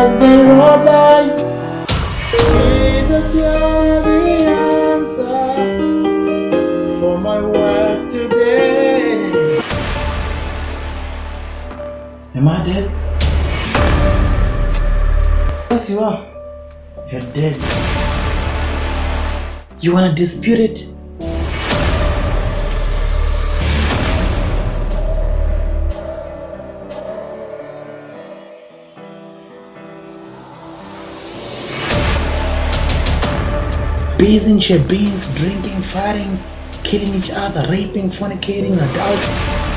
has been robbed by. Jesus, you're the answer for my words today. Am I dead? Yes, you are. You're dead. You wanna dispute it? Bathing, sharing beans, drinking, fighting, killing each other, raping, fornicating, adultery.